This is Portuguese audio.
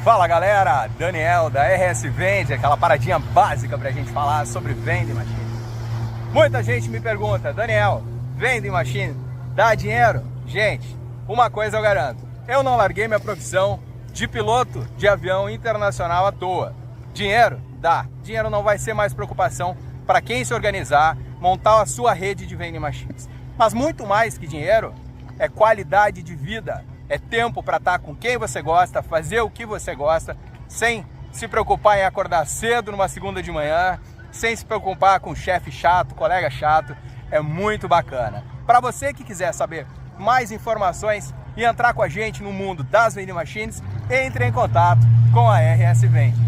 Fala galera, Daniel da RS Vende, aquela paradinha básica pra gente falar sobre Vending Machine. Muita gente me pergunta, Daniel, Vending Machine dá dinheiro? Gente, uma coisa eu garanto, eu não larguei minha profissão de piloto de avião internacional à toa. Dinheiro? Dá. Dinheiro não vai ser mais preocupação para quem se organizar, montar a sua rede de Vending Machines. Mas muito mais que dinheiro, é qualidade de vida. É tempo para estar com quem você gosta, fazer o que você gosta, sem se preocupar em acordar cedo numa segunda de manhã, sem se preocupar com chefe chato, colega chato. É muito bacana. Para você que quiser saber mais informações e entrar com a gente no mundo das Vending Machines, entre em contato com a RS Vende.